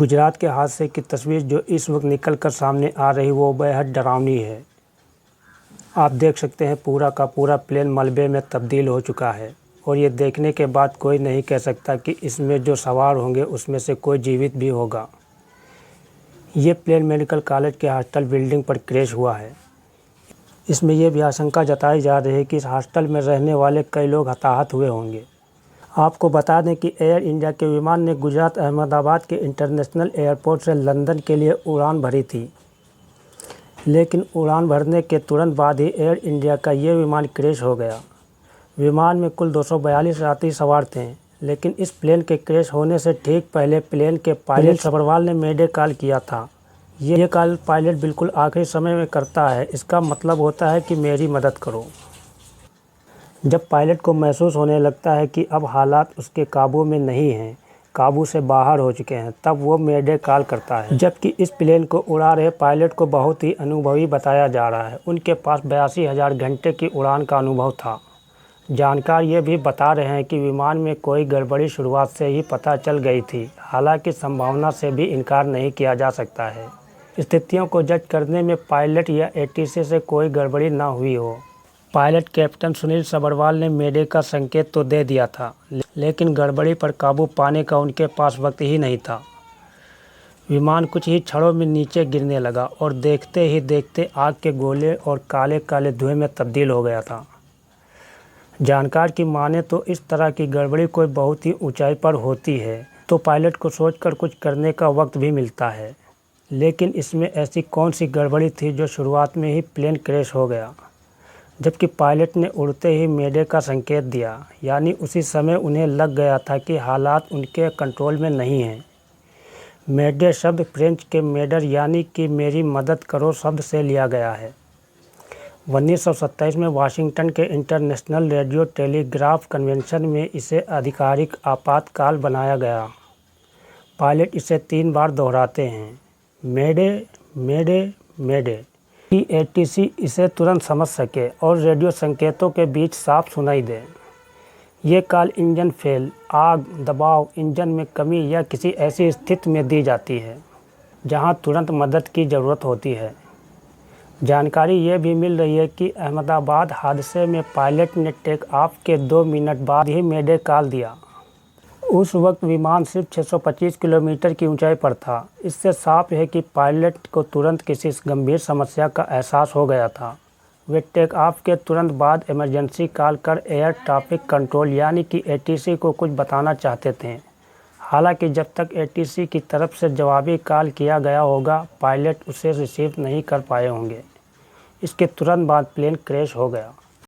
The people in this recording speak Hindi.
गुजरात के हादसे की तस्वीर जो इस वक्त निकल कर सामने आ रही वो बेहद डरावनी है। आप देख सकते हैं पूरा का पूरा प्लेन मलबे में तब्दील हो चुका है और ये देखने के बाद कोई नहीं कह सकता कि इसमें जो सवार होंगे उसमें से कोई जीवित भी होगा। ये प्लेन मेडिकल कॉलेज के हॉस्टल बिल्डिंग पर क्रैश हुआ है। इसमें यह भी आशंका जताई जा रही है कि इस हॉस्टल में रहने वाले कई लोग हताहत हुए होंगे। आपको बता दें कि एयर इंडिया के विमान ने गुजरात अहमदाबाद के इंटरनेशनल एयरपोर्ट से लंदन के लिए उड़ान भरी थी, लेकिन उड़ान भरने के तुरंत बाद ही एयर इंडिया का ये विमान क्रैश हो गया। विमान में कुल 242 यात्री सवार थे, लेकिन इस प्लेन के क्रैश होने से ठीक पहले प्लेन के पायलट सब्रवाल ने मेडे कॉल किया था। ये कॉल पायलट बिल्कुल आखिरी समय में करता है। इसका मतलब होता है कि मेरी मदद करो। जब पायलट को महसूस होने लगता है कि अब हालात उसके काबू में नहीं हैं, काबू से बाहर हो चुके हैं, तब वो मेडे कॉल करता है। जबकि इस प्लेन को उड़ा रहे पायलट को बहुत ही अनुभवी बताया जा रहा है। उनके पास 82,000 घंटे की उड़ान का अनुभव था। जानकार ये भी बता रहे हैं कि विमान में कोई गड़बड़ी शुरुआत से ही पता चल गई थी। हालांकि संभावना से भी इनकार नहीं किया जा सकता है। स्थितियों को जज करने में पायलट या एटीसी से कोई गड़बड़ी ना हुई हो। पायलट कैप्टन सुनील सब्रवाल ने मेडे का संकेत तो दे दिया था, लेकिन गड़बड़ी पर काबू पाने का उनके पास वक्त ही नहीं था। विमान कुछ ही क्षणों में नीचे गिरने लगा और देखते ही देखते आग के गोले और काले काले धुएं में तब्दील हो गया था। जानकार की माने तो इस तरह की गड़बड़ी कोई बहुत ही ऊंचाई पर होती है तो पायलट को सोचकर कुछ करने का वक्त भी मिलता है, लेकिन इसमें ऐसी कौन सी गड़बड़ी थी जो शुरुआत में ही प्लेन क्रैश हो गया। जबकि पायलट ने उड़ते ही मेडे का संकेत दिया, यानी उसी समय उन्हें लग गया था कि हालात उनके कंट्रोल में नहीं हैं। मेडे शब्द फ्रेंच के मेडर यानी कि मेरी मदद करो शब्द से लिया गया है। 1927 में वाशिंगटन के इंटरनेशनल रेडियो टेलीग्राफ कन्वेंशन में इसे आधिकारिक आपातकाल बनाया गया। पायलट इसे 3 बार दोहराते हैं, मेडे मेडे मेडे, कि एटीसी इसे तुरंत समझ सके और रेडियो संकेतों के बीच साफ सुनाई दे। ये कॉल इंजन फेल, आग, दबाव, इंजन में कमी या किसी ऐसी स्थिति में दी जाती है जहां तुरंत मदद की ज़रूरत होती है। जानकारी ये भी मिल रही है कि अहमदाबाद हादसे में पायलट ने टेक ऑफ के 2 मिनट बाद ही मेडे कॉल दिया। उस वक्त विमान सिर्फ 625 किलोमीटर की ऊंचाई पर था। इससे साफ है कि पायलट को तुरंत किसी गंभीर समस्या का एहसास हो गया था। वे टेक ऑफ के तुरंत बाद इमरजेंसी कॉल कर एयर ट्रैफिक कंट्रोल यानी कि एटीसी को कुछ बताना चाहते थे। हालांकि जब तक एटीसी की तरफ से जवाबी कॉल किया गया होगा, पायलट उसे रिसीव नहीं कर पाए होंगे। इसके तुरंत बाद प्लेन क्रैश हो गया।